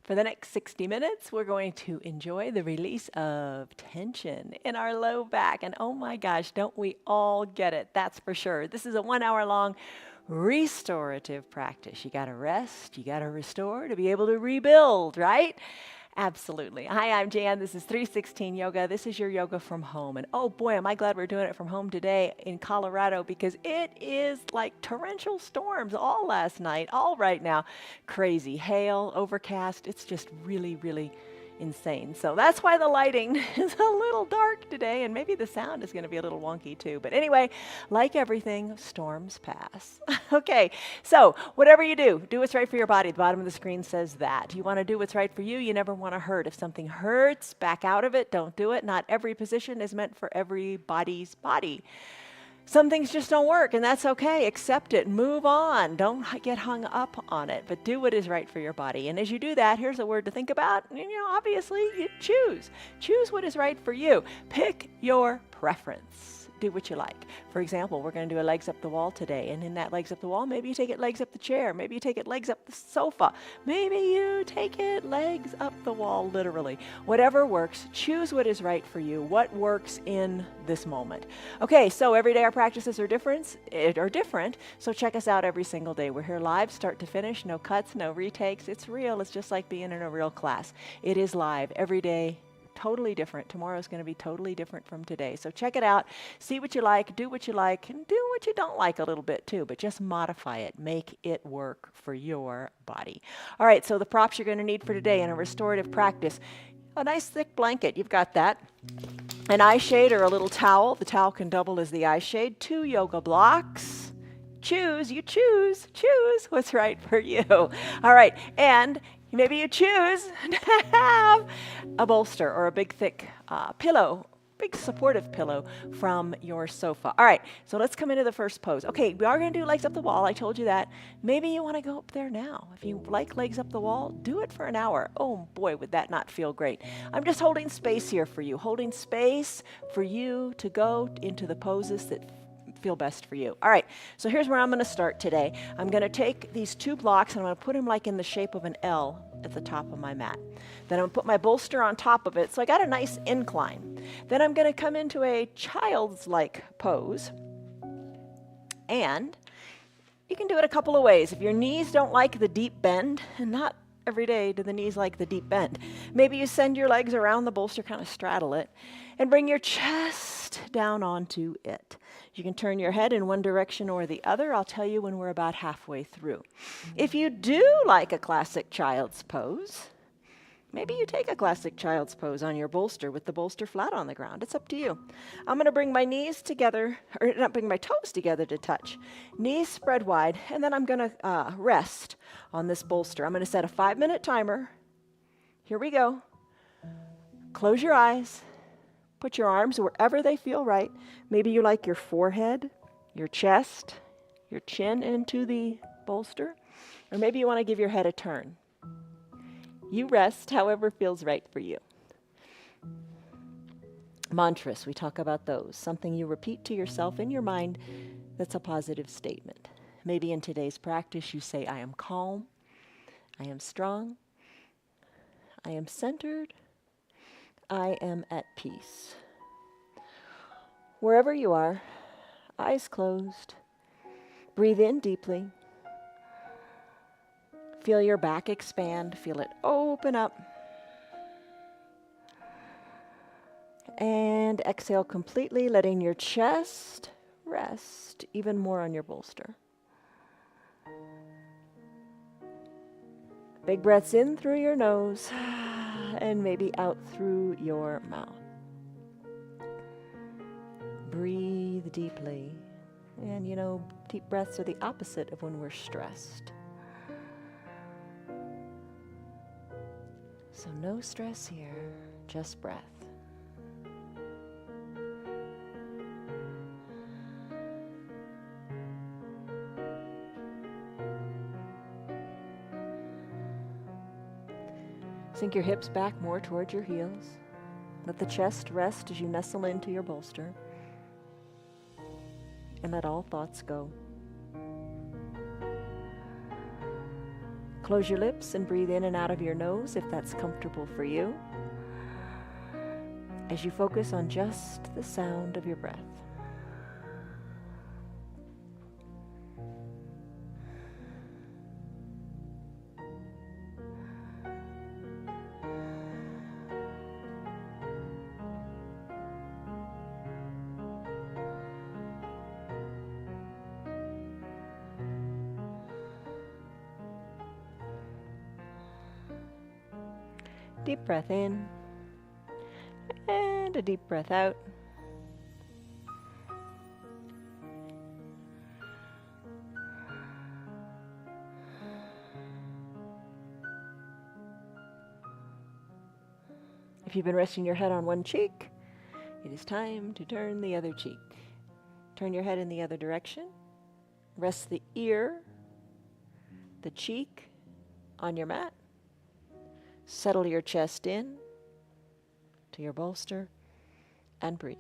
For the next 60 minutes, we're going to enjoy the release of tension in our low back. And oh my gosh, don't we all get it? That's for sure. This is a 1 hour long restorative practice. You got to rest, you got to restore to be able to rebuild, right? Absolutely. Hi, I'm Jan. This is 316 Yoga. This is your yoga from home. And oh boy, am I glad we're doing it from home today in Colorado, because it is like torrential storms all last night, all right now. Crazy hail, overcast. It's just really, really insane. So that's why the lighting is a little dark today, and maybe the sound is going to be a little wonky too. But anyway, like everything, storms pass. Okay, so whatever you do, do what's right for your body. The bottom of the screen says that. You want to do what's right for you. You never want to hurt. If something hurts, back out of it. Don't do it. Not every position is meant for everybody's body. Some things just don't work, and that's okay. Accept it. Move on. Don't get hung up on it, but do what is right for your body. And as you do that, here's a word to think about. Obviously, you choose. Choose what is right for you. Pick your preference. Do what you like. For example, we're going to do a legs up the wall today, and in that legs up the wall, maybe you take it legs up the chair. Maybe you take it legs up the sofa. Maybe you take it legs up the wall, literally. Whatever works, choose what is right for you, what works in this moment. Okay, so every day our practices are different, so check us out every single day. We're here live, start to finish, no cuts, no retakes. It's real. It's just like being in a real class. It is live every day. Totally different. Tomorrow's going to be totally different from today. So check it out, see what you like, do what you like, and do what you don't like a little bit too, but just modify it. Make it work for your body. All right, so the props you're going to need for today in a restorative practice: a nice thick blanket, you've got that, an eye shade or a little towel. The towel can double as the eye shade, 2 yoga blocks. Choose what's right for you. All right, and maybe you choose to have a bolster or a big thick pillow, big supportive pillow from your sofa. All right, so let's come into the first pose. Okay, we are going to do legs up the wall. I told you that. Maybe you want to go up there now. If you like legs up the wall, do it for an hour. Oh boy, would that not feel great. I'm just holding space here for you, holding space for you to go into the poses that feel best for you. All right, so here's where I'm going to start today. I'm going to take these 2 blocks and I'm going to put them like in the shape of an L at the top of my mat. Then I'm going to put my bolster on top of it, so I got a nice incline. Then I'm going to come into a child's-like pose, and you can do it a couple of ways. If your knees don't like the deep bend, and not every day do the knees like the deep bend, maybe you send your legs around the bolster, kind of straddle it, and bring your chest down onto it. You can turn your head in one direction or the other. I'll tell you when we're about halfway through. If you do like a classic child's pose, maybe you take a classic child's pose on your bolster with the bolster flat on the ground. It's up to you. I'm going to bring my knees together, or not bring my toes together to touch. Knees spread wide, and then I'm going to rest on this bolster. I'm going to set a 5-minute timer. Here we go. Close your eyes. Put your arms wherever they feel right. Maybe you like your forehead, your chest, your chin into the bolster, or maybe you want to give your head a turn. You rest however feels right for you. Mantras, we talk about those. Something you repeat to yourself in your mind that's a positive statement. Maybe in today's practice you say, I am calm, I am strong, I am centered, I am at peace. Wherever you are, eyes closed, breathe in deeply. Feel your back expand, feel it open up. And exhale completely, letting your chest rest even more on your bolster. Big breaths in through your nose and maybe out through your mouth. Breathe deeply. And deep breaths are the opposite of when we're stressed. So no stress here, just breath. Sink your hips back more towards your heels. Let the chest rest as you nestle into your bolster. And let all thoughts go. Close your lips and breathe in and out of your nose if that's comfortable for you, as you focus on just the sound of your breath. Deep breath in and a deep breath out. If you've been resting your head on one cheek, it is time to turn the other cheek. Turn your head in the other direction. Rest the ear, the cheek on your mat. Settle your chest in to your bolster and breathe.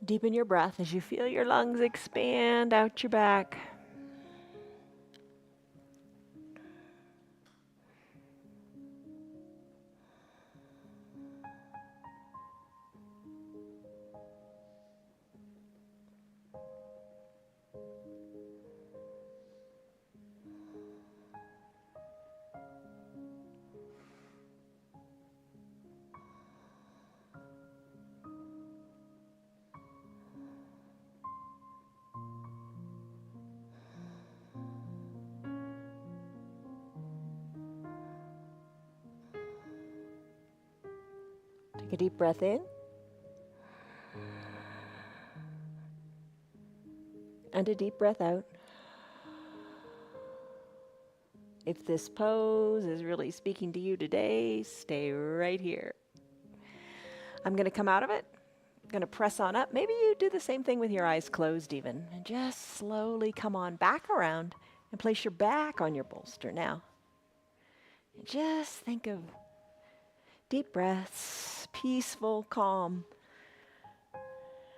Deepen your breath as you feel your lungs expand out your back. Take a deep breath in and a deep breath out. If this pose is really speaking to you today, stay right here. I'm going to come out of it. I'm going to press on up. Maybe you do the same thing with your eyes closed even. And just slowly come on back around and place your back on your bolster now. And just think of deep breaths, peaceful, calm.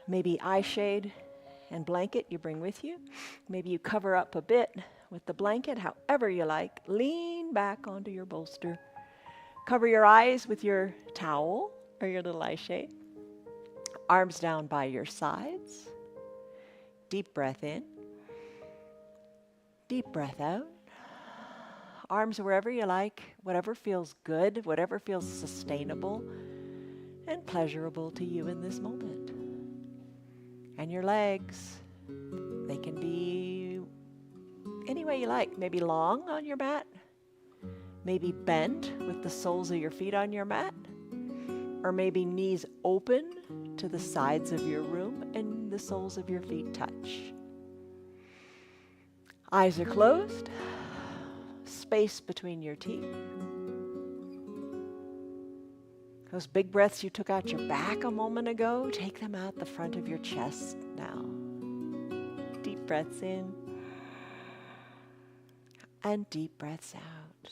Maybe eye shade and blanket you bring with you. Maybe you cover up a bit with the blanket, however you like. Lean back onto your bolster. Cover your eyes with your towel or your little eye shade. Arms down by your sides. Deep breath in. Deep breath out. Arms wherever you like, whatever feels good, whatever feels sustainable and pleasurable to you in this moment. And your legs, they can be any way you like. Maybe long on your mat, maybe bent with the soles of your feet on your mat, or maybe knees open to the sides of your room and the soles of your feet touch. Eyes are closed, space between your teeth. Those big breaths you took out your back a moment ago, take them out the front of your chest now. Deep breaths in and deep breaths out.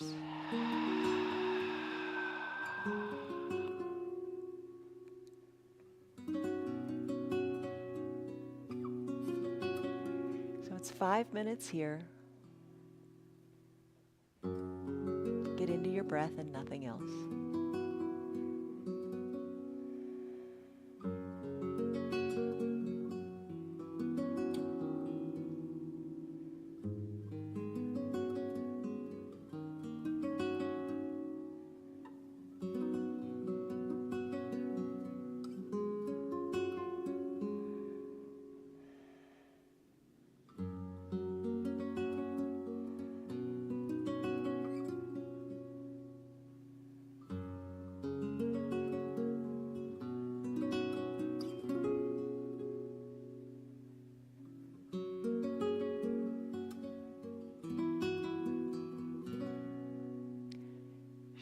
So it's 5 minutes here. Get into your breath and nothing else.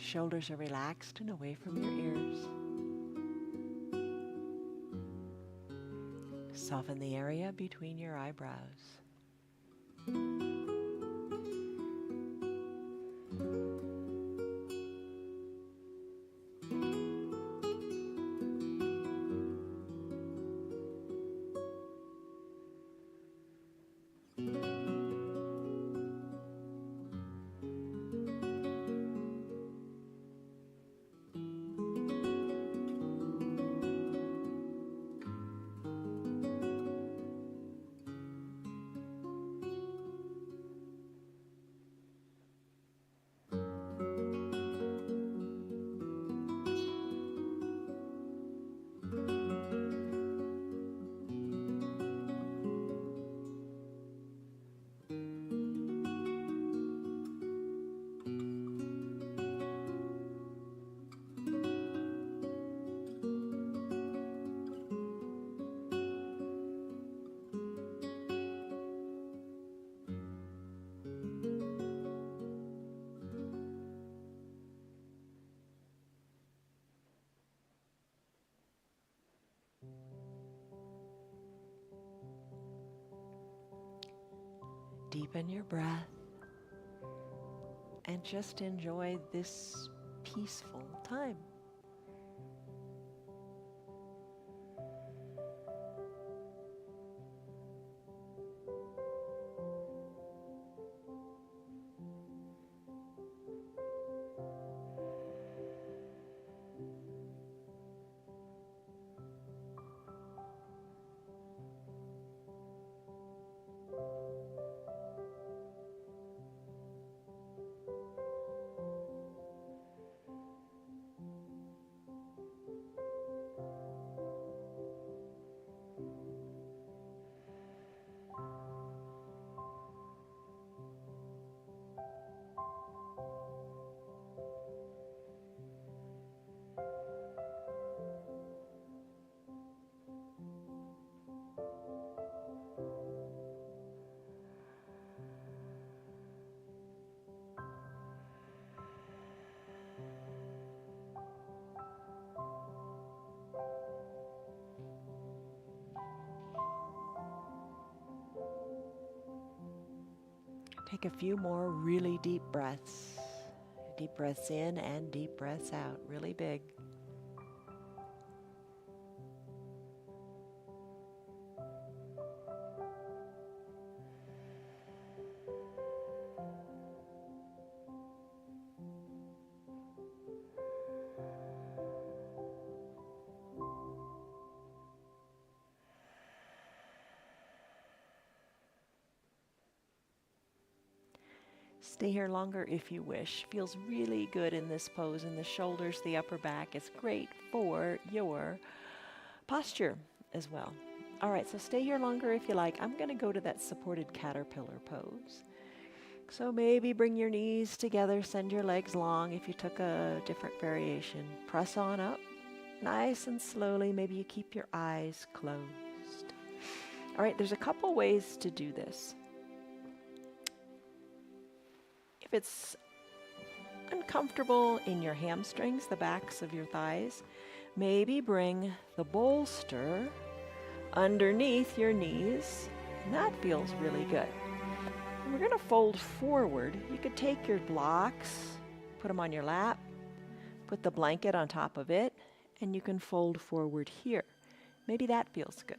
Shoulders are relaxed and away from your ears. Soften the area between your eyebrows. Deepen your breath and just enjoy this peaceful time. Take a few more really deep breaths. Deep breaths in and deep breaths out, really big. Stay here longer if you wish. Feels really good in this pose, in the shoulders, the upper back. It's great for your posture as well. All right, so stay here longer if you like. I'm going to go to that supported caterpillar pose. So maybe bring your knees together, send your legs long if you took a different variation. Press on up, nice and slowly. Maybe you keep your eyes closed. All right, there's a couple ways to do this. If it's uncomfortable in your hamstrings, the backs of your thighs, maybe bring the bolster underneath your knees, and that feels really good. And we're going to fold forward. You could take your blocks, put them on your lap, put the blanket on top of it, and you can fold forward here. Maybe that feels good.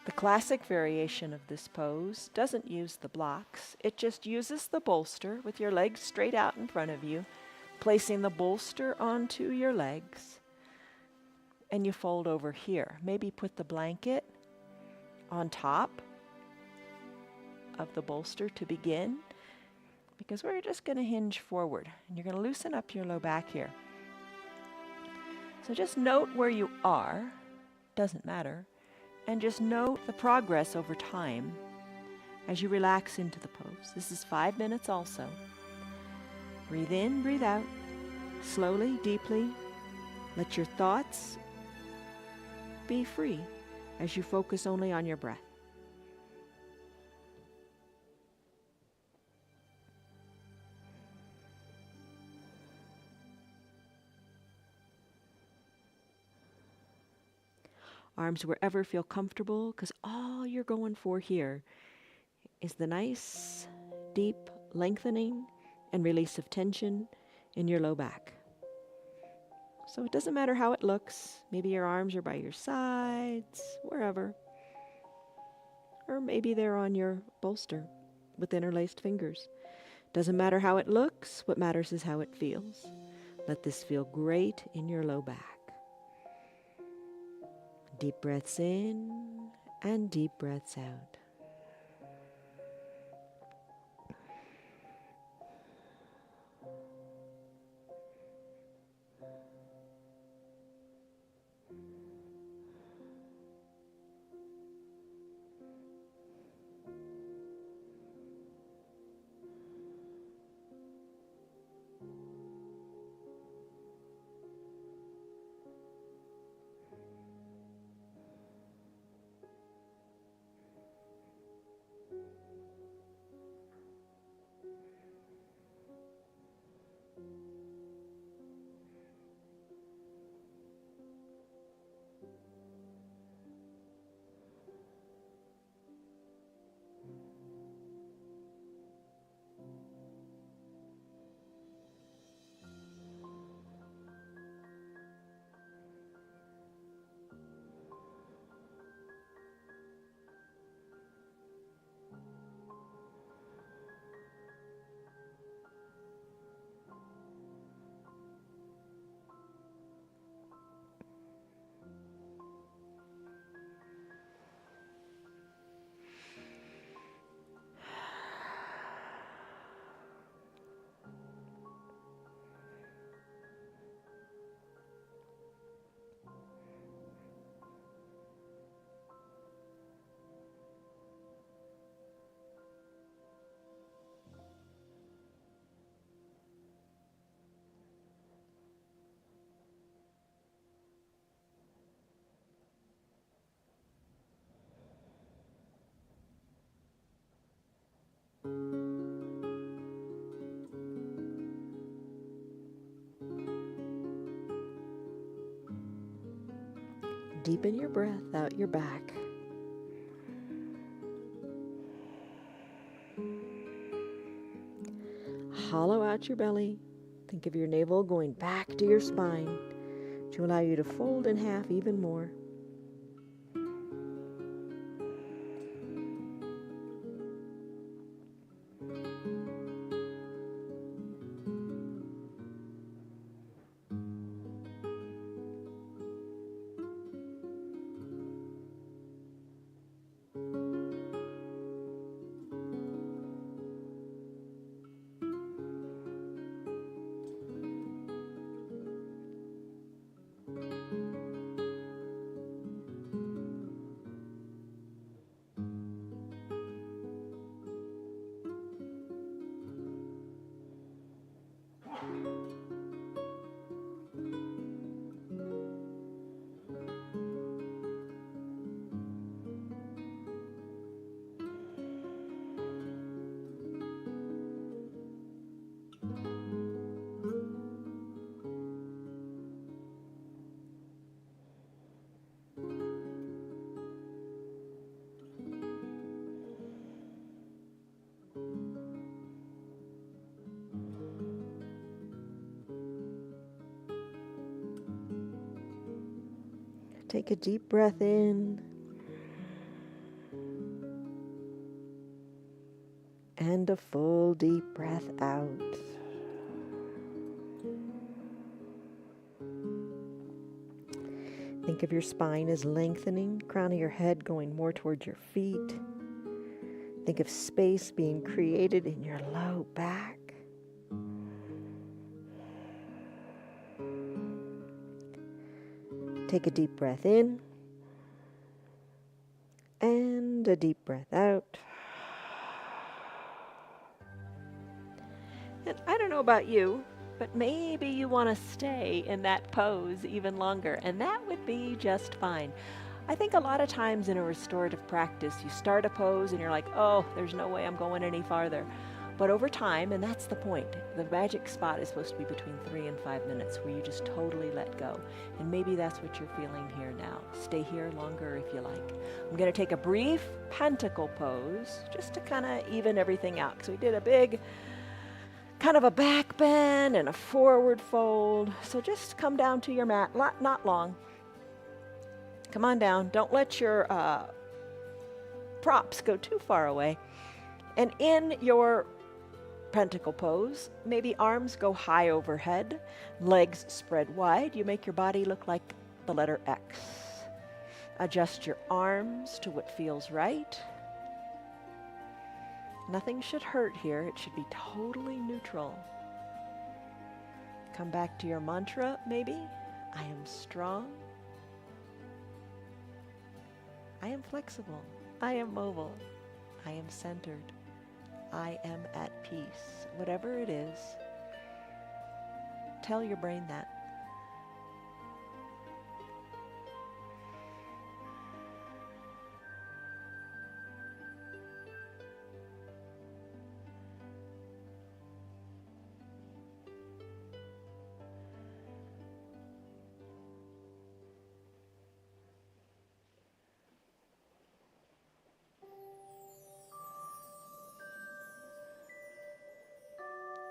The classic variation of this pose doesn't use the blocks. It just uses the bolster with your legs straight out in front of you, placing the bolster onto your legs, and you fold over here. Maybe put the blanket on top of the bolster to begin, because we're just going to hinge forward, and you're going to loosen up your low back here. So just note where you are, doesn't matter. And just note the progress over time as you relax into the pose. This is 5 minutes also. Breathe in, breathe out, slowly, deeply. Let your thoughts be free as you focus only on your breath. Arms wherever feel comfortable, because all you're going for here is the nice, deep lengthening and release of tension in your low back. So it doesn't matter how it looks. Maybe your arms are by your sides, wherever. Or maybe they're on your bolster with interlaced fingers. Doesn't matter how it looks. What matters is how it feels. Let this feel great in your low back. Deep breaths in and deep breaths out. Deepen your breath out your back. Hollow out your belly. Think of your navel going back to your spine to allow you to fold in half even more. Take a deep breath in and a full deep breath out. Think of your spine as lengthening, crown of your head going more towards your feet. Think of space being created in your low back. Take a deep breath in and a deep breath out. And I don't know about you, but maybe you want to stay in that pose even longer, and that would be just fine. I think a lot of times in a restorative practice, you start a pose and you're like, oh, there's no way I'm going any farther. But over time, and that's the point, the magic spot is supposed to be between 3 and 5 minutes where you just totally let go. And maybe that's what you're feeling here now. Stay here longer if you like. I'm going to take a brief pentacle pose just to kind of even everything out. So we did a big kind of a back bend and a forward fold. So just come down to your mat, not long. Come on down. Don't let your props go too far away. And in your pentacle pose, maybe arms go high overhead, legs spread wide. You make your body look like the letter X. Adjust your arms to what feels right. Nothing should hurt here. It should be totally neutral. Come back to your mantra, maybe. I am strong. I am flexible. I am mobile. I am centered. I am at peace. Whatever it is, tell your brain that.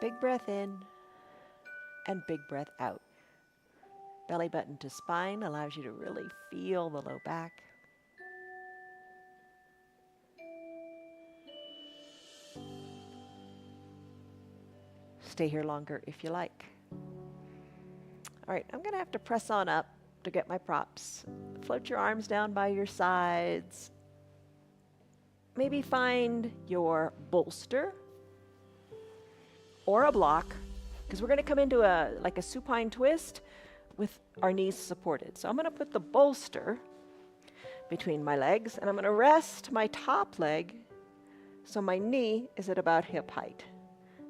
Big breath in and big breath out. Belly button to spine allows you to really feel the low back. Stay here longer if you like. All right, I'm going to have to press on up to get my props. Float your arms down by your sides. Maybe find your bolster or a block, because we're going to come into a supine twist with our knees supported. So I'm going to put the bolster between my legs, and I'm going to rest my top leg so my knee is at about hip height.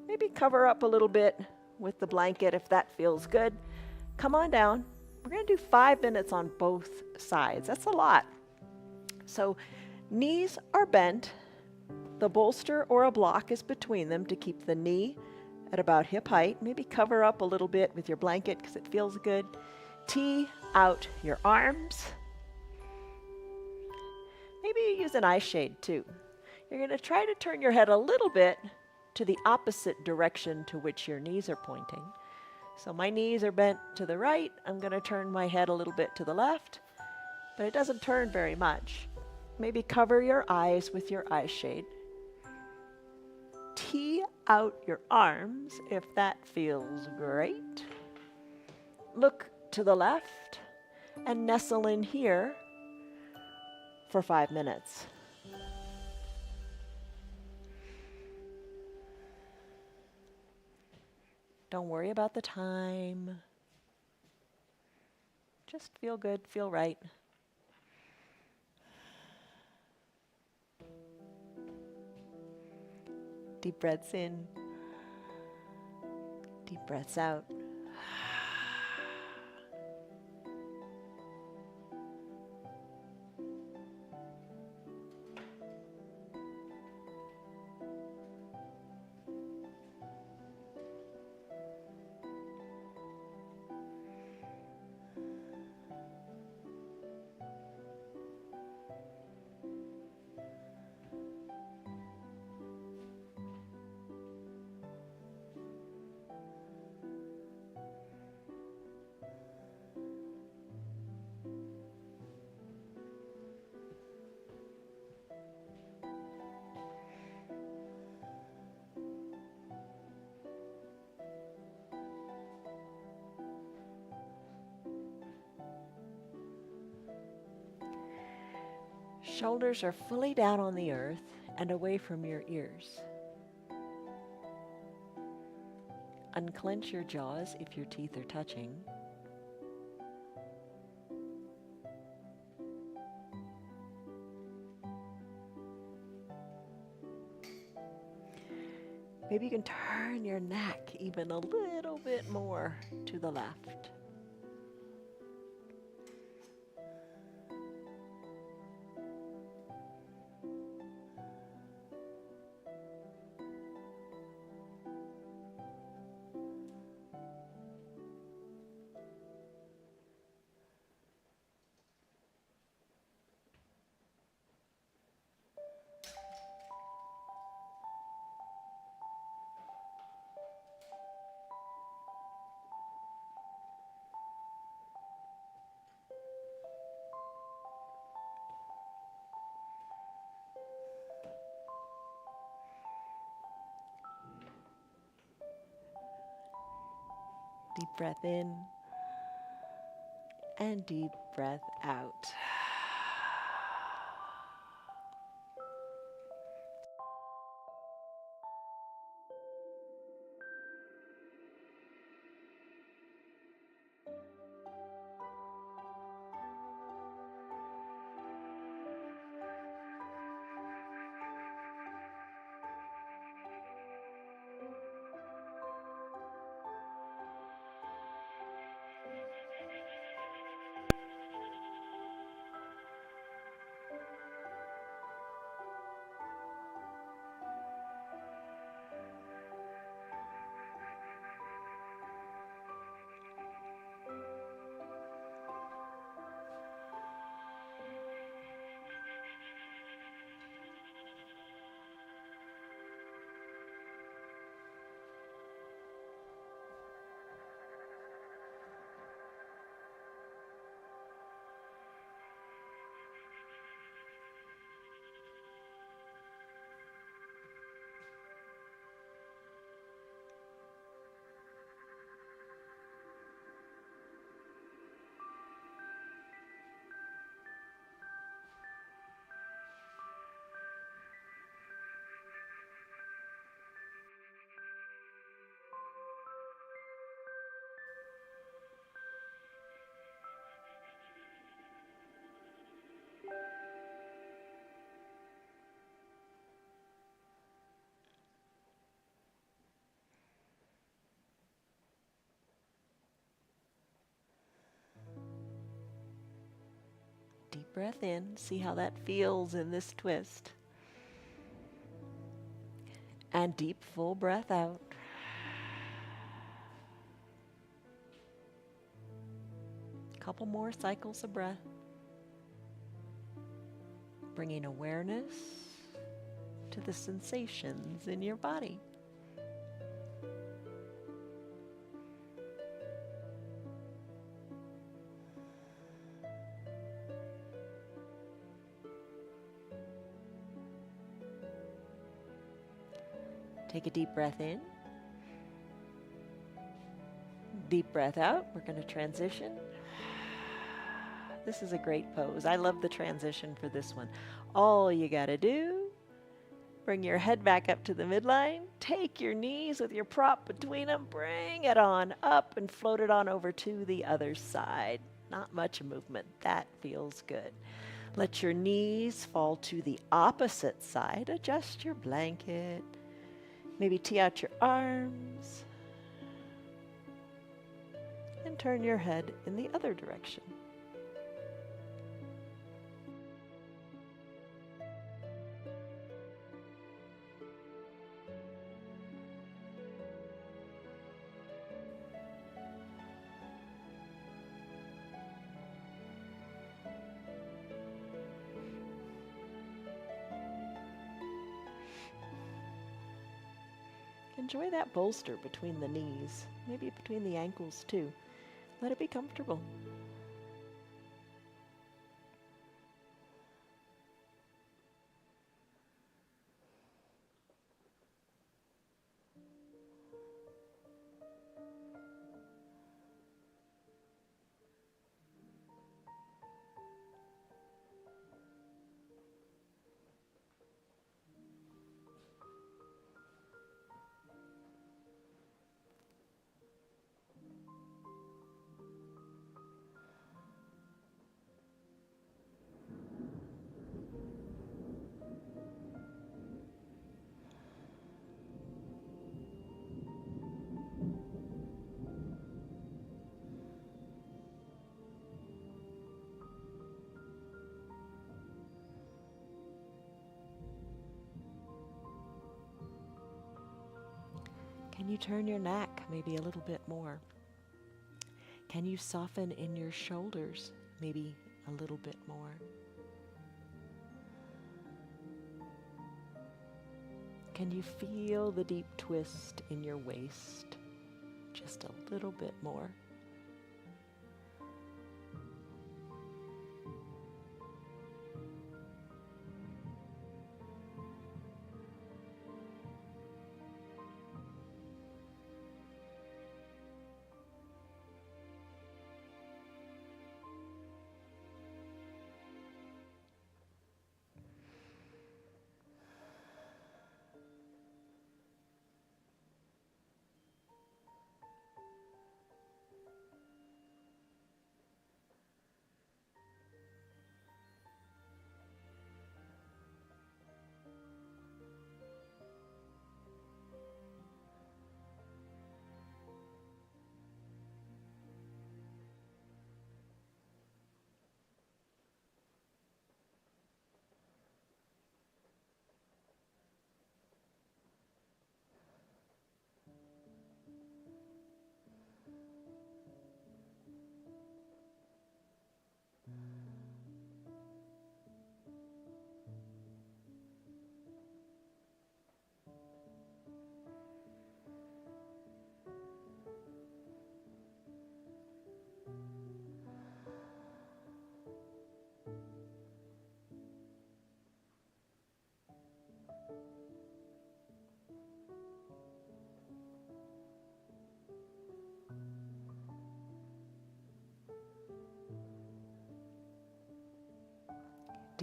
Maybe cover up a little bit with the blanket if that feels good. Come on down. We're going to do 5 minutes on both sides. That's a lot. So knees are bent. The bolster or a block is between them to keep the knee at about hip height. Maybe cover up a little bit with your blanket because it feels good. Tee out your arms. Maybe you use an eye shade too. You're going to try to turn your head a little bit to the opposite direction to which your knees are pointing. So my knees are bent to the right. I'm going to turn my head a little bit to the left, but it doesn't turn very much. Maybe cover your eyes with your eye shade. Tee out your arms if that feels great. Look to the left and nestle in here for 5 minutes. Don't worry about the time. Just feel good, feel right. Deep breaths in, deep breaths out. Shoulders are fully down on the earth and away from your ears. Unclench your jaws if your teeth are touching. Maybe you can turn your neck even a little bit more to the left. Deep breath in and deep breath out. Deep breath in. See how that feels in this twist. And deep, full breath out. Couple more cycles of breath. Bringing awareness to the sensations in your body. Take a deep breath in. Deep breath out. We're going to transition. This is a great pose. I love the transition for this one. All you got to do, bring your head back up to the midline. Take your knees with your prop between them. Bring it on up and float it on over to the other side. Not much movement. That feels good. Let your knees fall to the opposite side. Adjust your blanket. Maybe tee out your arms. And turn your head in the other direction. Enjoy that bolster between the knees, maybe between the ankles too. Let it be comfortable. Can you turn your neck maybe a little bit more? Can you soften in your shoulders maybe a little bit more? Can you feel the deep twist in your waist just a little bit more?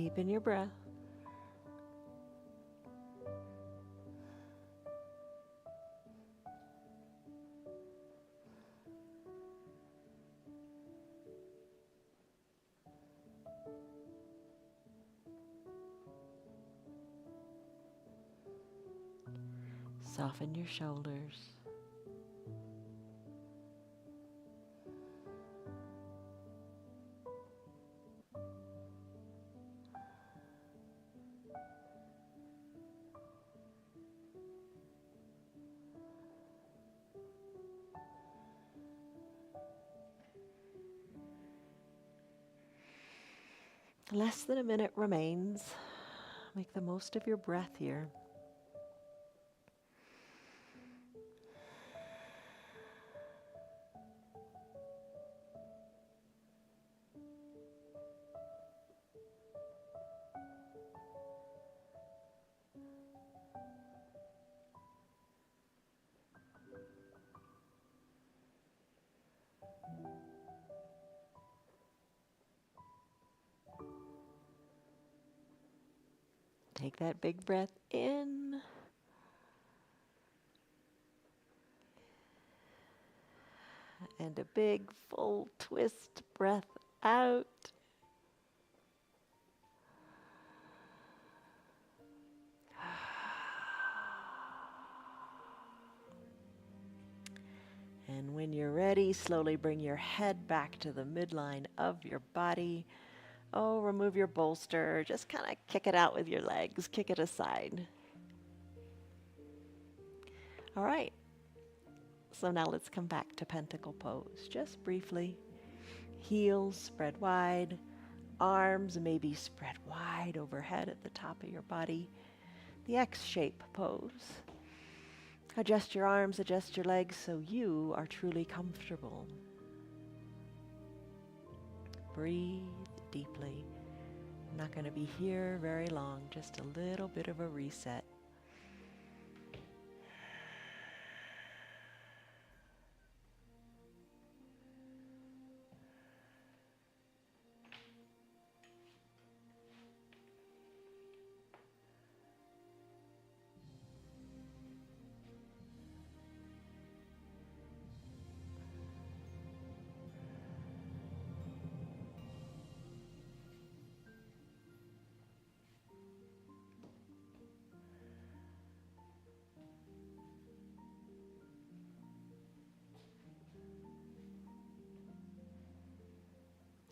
Deepen your breath. Soften your shoulders. Less than a minute remains. Make the most of your breath here. Take that big breath in. And a big full twist breath out. And when you're ready, slowly bring your head back to the midline of your body. Oh, remove your bolster. Just kind of kick it out with your legs. Kick it aside. All right. So now let's come back to pentacle pose. Just briefly. Heels spread wide. Arms maybe spread wide overhead at the top of your body. The X-shape pose. Adjust your arms, adjust your legs so you are truly comfortable. Breathe deeply. I'm not going to be here very long, just a little bit of a reset.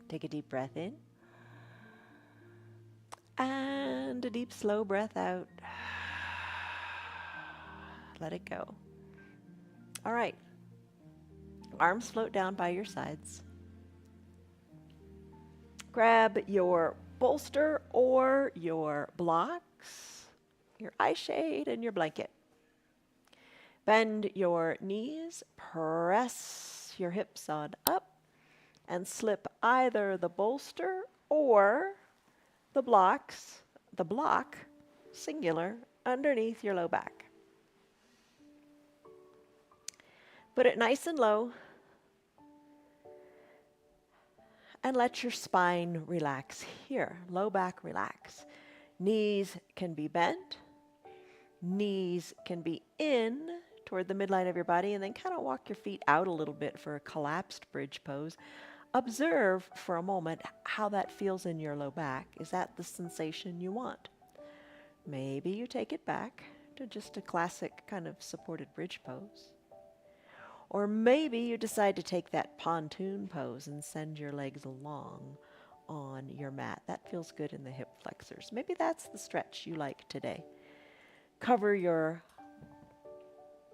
Take a deep breath in. And a deep, slow breath out. Let it go. All right. Arms float down by your sides. Grab your bolster or your blocks, your eye shade, and your blanket. Bend your knees, press your hips on up, and slip either the bolster or the block, singular, underneath your low back. Put it nice and low, and let your spine relax here. Low back relax. Knees can be bent. Knees can be in toward the midline of your body, and then kind of walk your feet out a little bit for a collapsed bridge pose. Observe for a moment how that feels in your low back. Is that the sensation you want? Maybe you take it back to just a classic kind of supported bridge pose. Or maybe you decide to take that pontoon pose and send your legs along on your mat. That feels good in the hip flexors. Maybe that's the stretch you like today. Cover your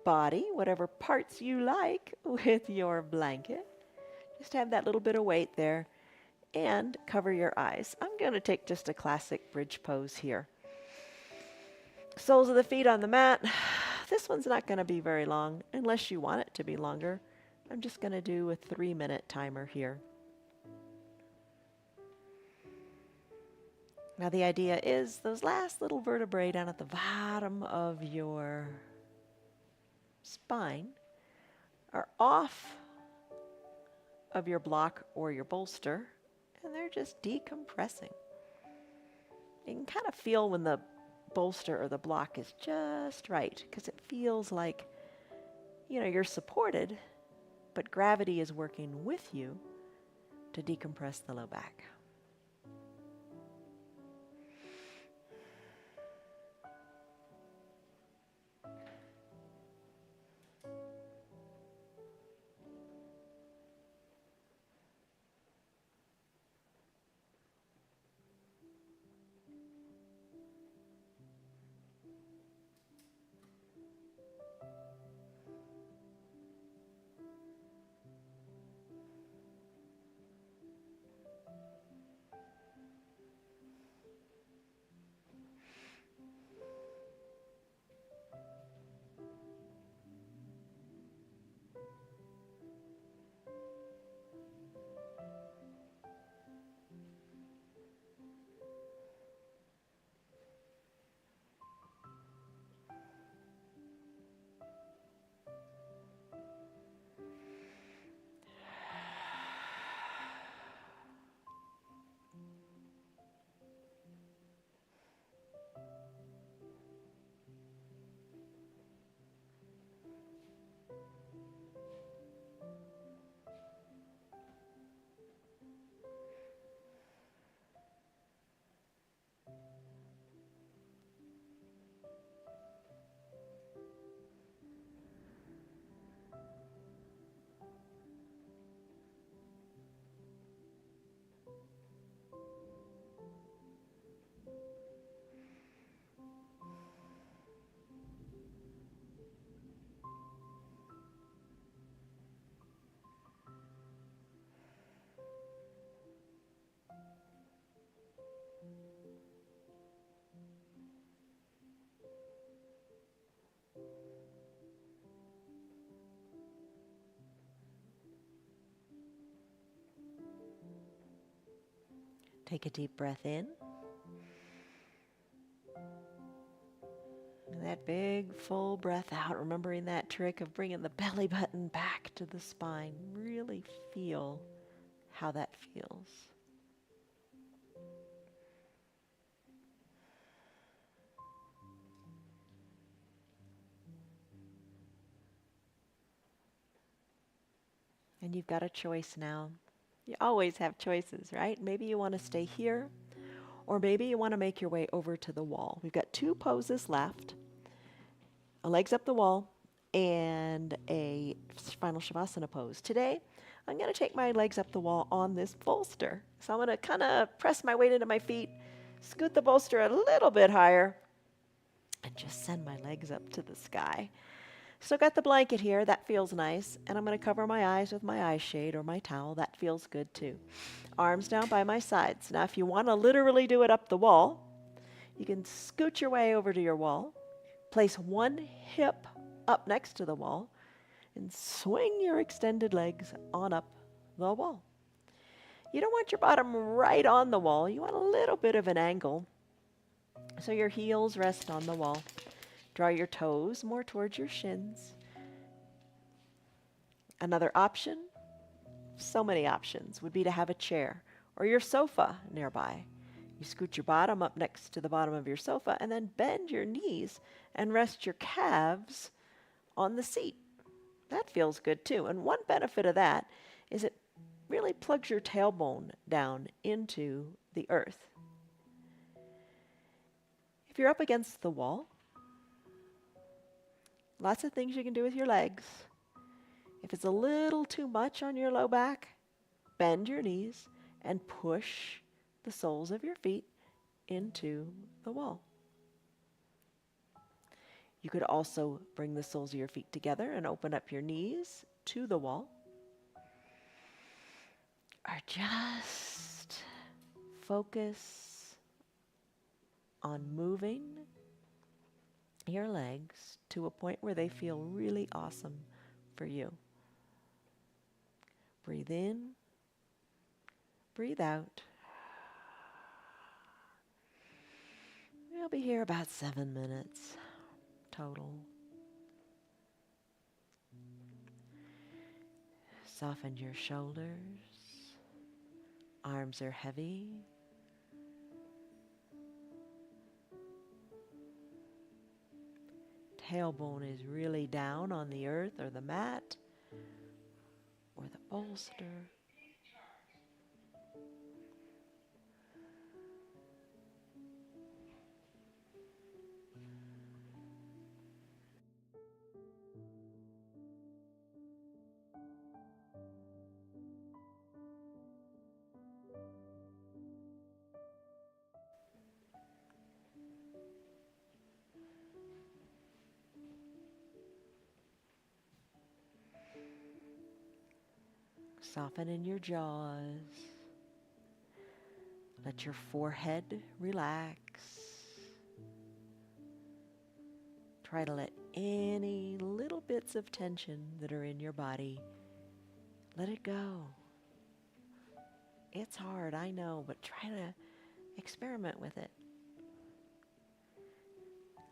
body, whatever parts you like, with your blanket. Just have that little bit of weight there, and cover your eyes. I'm going to take just a classic bridge pose here. Soles of the feet on the mat. This one's not going to be very long unless you want it to be longer. I'm just going to do a 3-minute timer here. Now the idea is those last little vertebrae down at the bottom of your spine are off of your block or your bolster, and they're just decompressing. You can kind of feel when the bolster or the block is just right because it feels like, you're supported, but gravity is working with you to decompress the low back. Take a deep breath in. And that big, full breath out, remembering that trick of bringing the belly button back to the spine. Really feel how that feels. And you've got a choice now. You always have choices, right? Maybe you want to stay here, or maybe you want to make your way over to the wall. We've got two poses left. A legs up the wall and a final Shavasana pose. Today, I'm going to take my legs up the wall on this bolster. So I'm going to kind of press my weight into my feet, scoot the bolster a little bit higher, and just send my legs up to the sky. Still got the blanket here. That feels nice. And I'm going to cover my eyes with my eye shade or my towel. That feels good too. Arms down by my sides. Now, if you want to literally do it up the wall, you can scoot your way over to your wall. Place one hip up next to the wall and swing your extended legs on up the wall. You don't want your bottom right on the wall. You want a little bit of an angle so your heels rest on the wall. Draw your toes more towards your shins. Another option, so many options, would be to have a chair or your sofa nearby. You scoot your bottom up next to the bottom of your sofa and then bend your knees and rest your calves on the seat. That feels good too. And one benefit of that is it really plugs your tailbone down into the earth. If you're up against the wall, lots of things you can do with your legs. If it's a little too much on your low back, bend your knees and push the soles of your feet into the wall. You could also bring the soles of your feet together and open up your knees to the wall. Or just focus on moving your legs to a point where they feel really awesome for you. Breathe in, breathe out. We'll be here about 7 minutes total. Soften your shoulders. Arms are heavy. tailbone is really down on the earth or the mat or the bolster. Soften in your jaws. Let your forehead relax. Try to let any little bits of tension that are in your body, let it go. It's hard, I know, but try to experiment with it.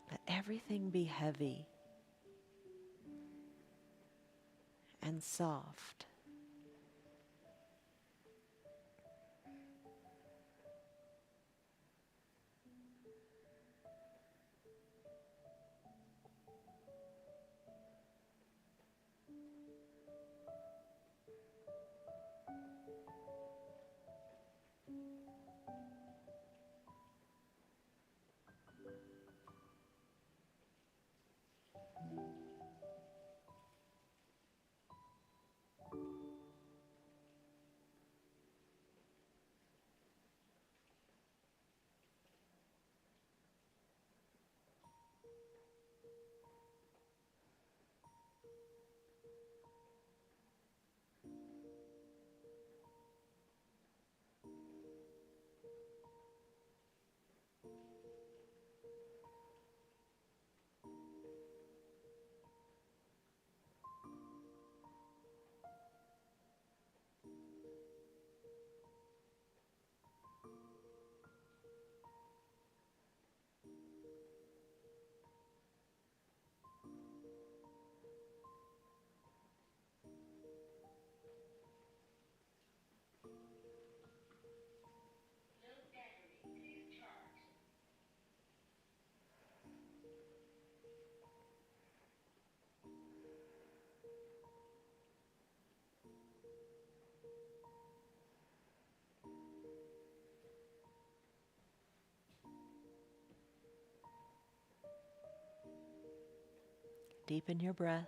Let everything be heavy and soft. Deepen your breath.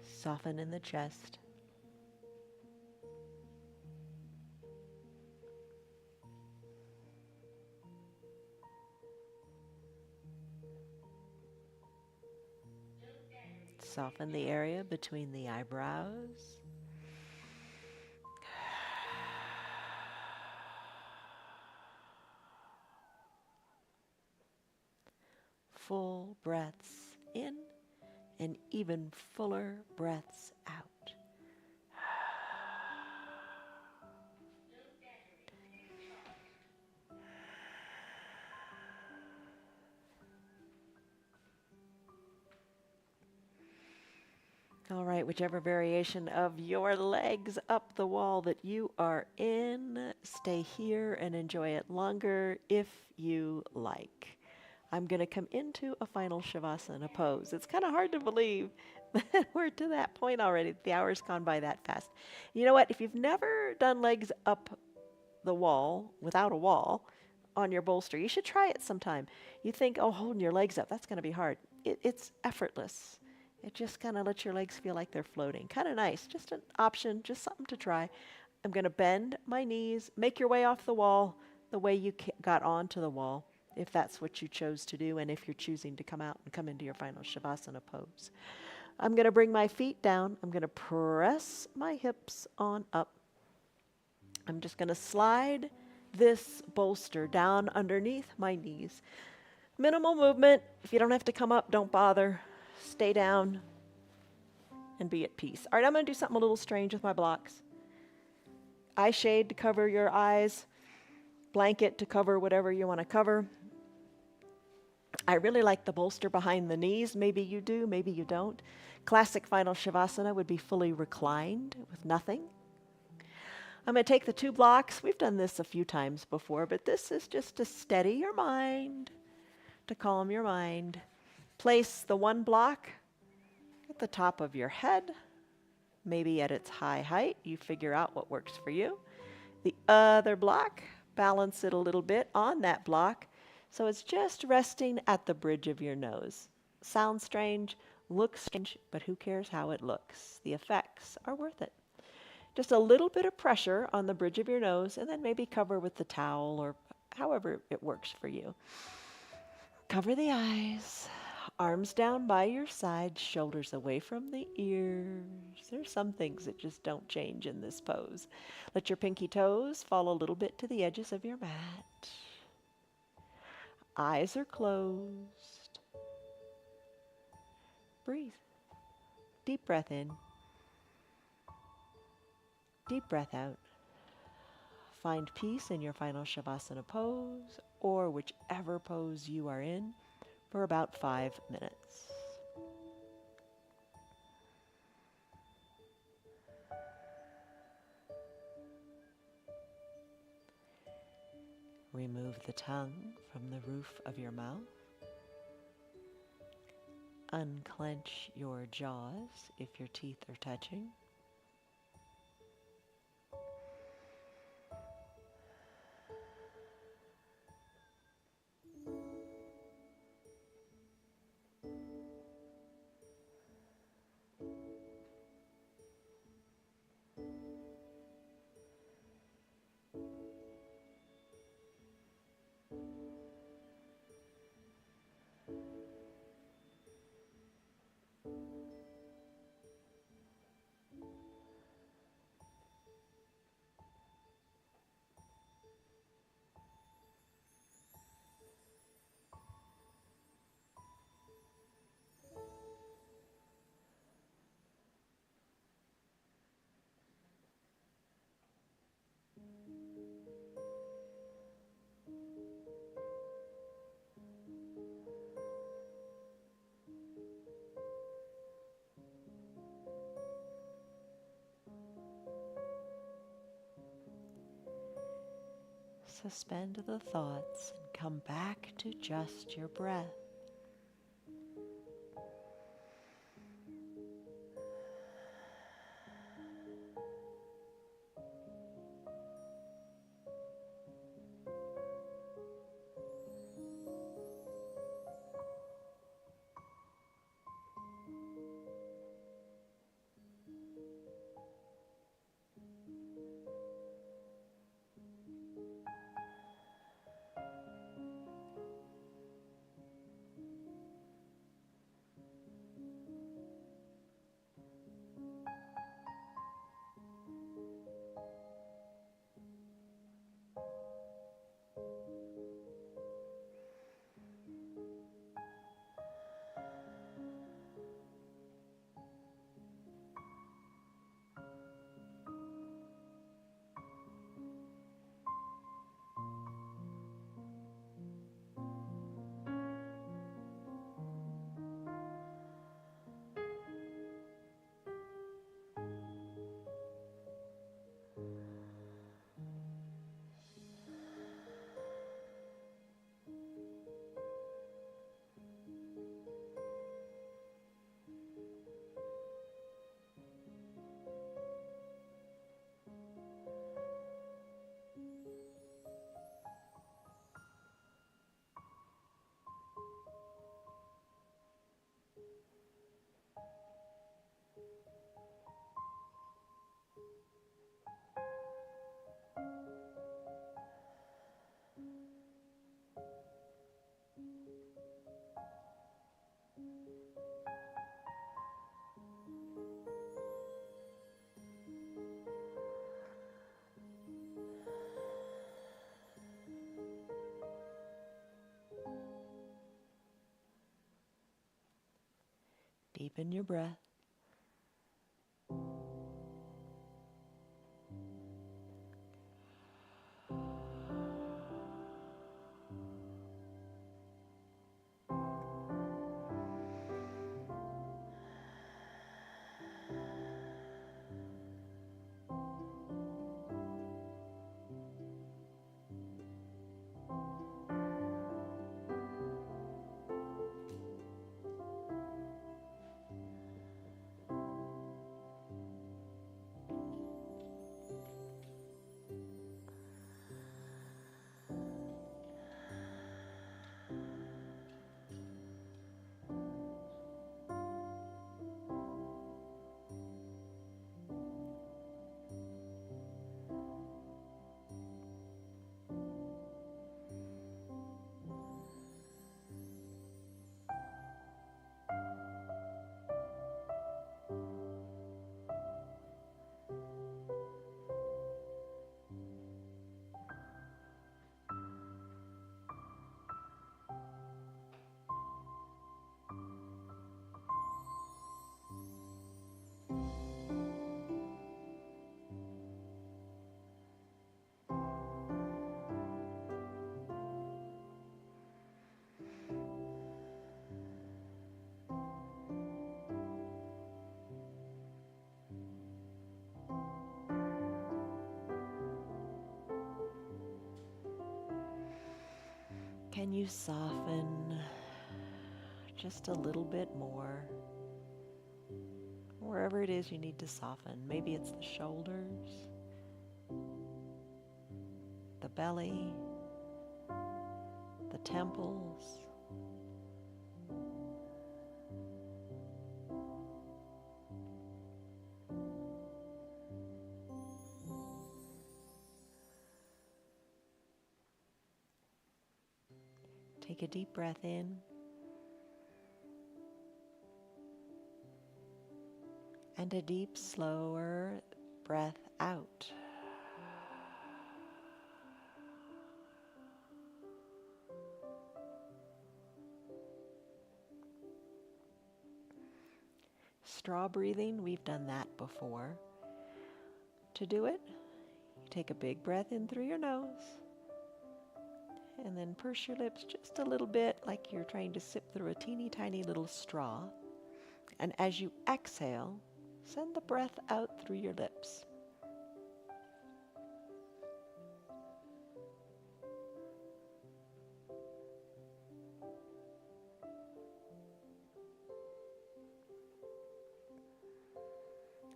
Soften in the chest. Soften the area between the eyebrows. Full breaths in and even fuller breaths out. All right, whichever variation of your legs up the wall that you are in, stay here and enjoy it longer if you like. I'm going to come into a final Shavasana pose. It's kind of hard to believe that we're to that point already. The hour's gone by that fast. You know what? If you've never done legs up the wall without a wall on your bolster, you should try it sometime. You think, oh, holding your legs up, that's going to be hard. It's effortless. It just kind of lets your legs feel like they're floating. Kind of nice. Just an option, just something to try. I'm going to bend my knees, make your way off the wall the way you got onto the wall, if that's what you chose to do, and if you're choosing to come out and come into your final Shavasana pose. I'm going to bring my feet down. I'm going to press my hips on up. I'm just going to slide this bolster down underneath my knees. Minimal movement. If you don't have to come up, don't bother. Stay down. and be at peace. All right, I'm going to do something a little strange with my blocks. Eye shade to cover your eyes, blanket to cover whatever you want to cover. I really like the bolster behind the knees. Maybe you do, maybe you don't. Classic final Shavasana would be fully reclined with nothing. I'm going to take the 2 blocks. We've done this a few times before, but this is just to steady your mind, to calm your mind. Place the 1 block at the top of your head, maybe at its high height. You figure out what works for you. The other block, balance it a little bit on that block, so it's just resting at the bridge of your nose. Sounds strange, looks strange, but who cares how it looks? The effects are worth it. Just a little bit of pressure on the bridge of your nose, and then maybe cover with the towel or however it works for you. Cover the eyes, arms down by your side, shoulders away from the ears. There's some things that just don't change in this pose. Let your pinky toes fall a little bit to the edges of your mat. Eyes are closed. Breathe. Deep breath in. Deep breath out. Find peace in your final Shavasana pose, or whichever pose you are in, for about 5 minutes. Remove the tongue from the roof of your mouth. Unclench your jaws if your teeth are touching. Suspend the thoughts and come back to just your breath. Deepen your breath. Can you soften just a little bit more? Wherever it is you need to soften. Maybe it's the shoulders, the belly, the temples. Take a deep breath in and a deep, slower breath out. Straw breathing, we've done that before. To do it, you take a big breath in through your nose and then purse your lips just a little bit like you're trying to sip through a teeny tiny little straw. And as you exhale, send the breath out through your lips.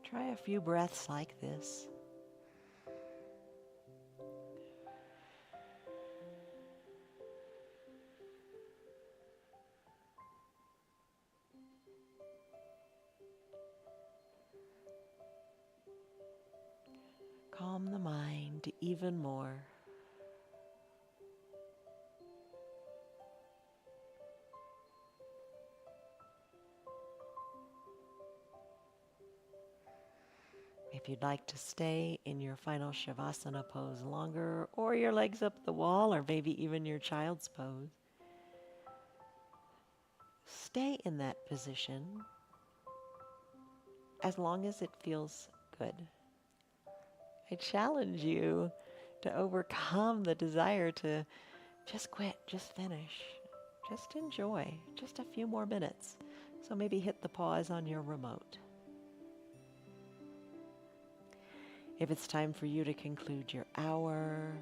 Try a few breaths like this. Calm the mind even more. If you'd like to stay in your final Shavasana pose longer, or your legs up the wall, or maybe even your child's pose, stay in that position as long as it feels good. I challenge you to overcome the desire to just quit, just finish, just enjoy just a few more minutes. So maybe hit the pause on your remote. If it's time for you to conclude your hour,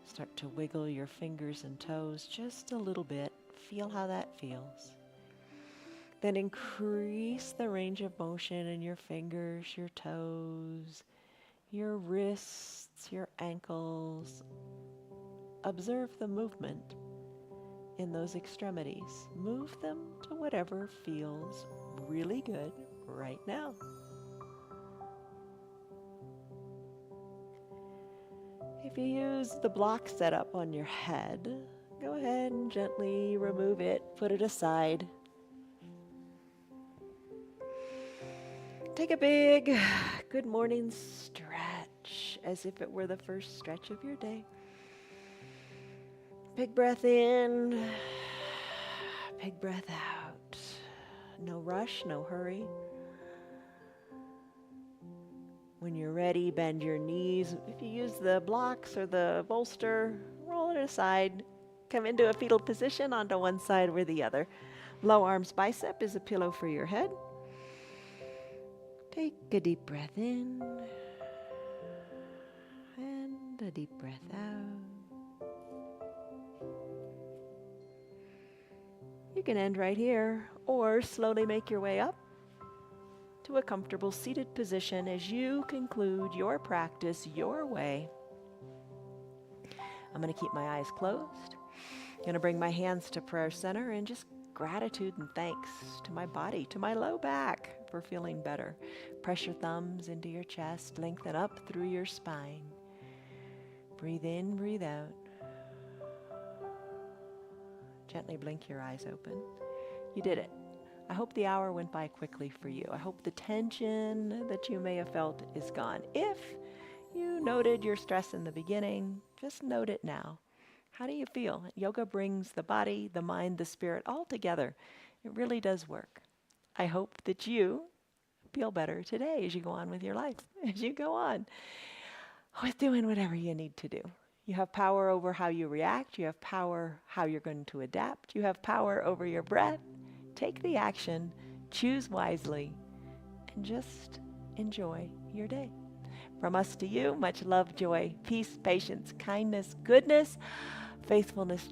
start to wiggle your fingers and toes just a little bit. Feel how that feels. Then increase the range of motion in your fingers, your toes, your wrists, your ankles. Observe the movement in those extremities. Move them to whatever feels really good right now. If you use the block setup on your head, go ahead and gently remove it, put it aside. Take a big good morning stretch as if it were the first stretch of your day. Big breath in, big breath out. No rush, no hurry. When you're ready, bend your knees. If you use the blocks or the bolster, roll it aside. Come into a fetal position onto one side or the other. Low arms bicep is a pillow for your head. Take a deep breath in and a deep breath out. You can end right here or slowly make your way up to a comfortable seated position as you conclude your practice your way. I'm going to keep my eyes closed. I'm going to bring my hands to prayer center and just gratitude and thanks to my body, to my low back for feeling better. Press your thumbs into your chest, lengthen up through your spine. Breathe in, breathe out. Gently blink your eyes open. You did it. I hope the hour went by quickly for you. I hope the tension that you may have felt is gone. If you noted your stress in the beginning, just note it now. How do you feel? Yoga brings the body, the mind, the spirit all together. It really does work. I hope that you feel better today as you go on with your life, as you go on with doing whatever you need to do. You have power over how you react. You have power how you're going to adapt. You have power over your breath. Take the action, choose wisely, and just enjoy your day. From us to you, much love, joy, peace, patience, kindness, goodness, faithfulness,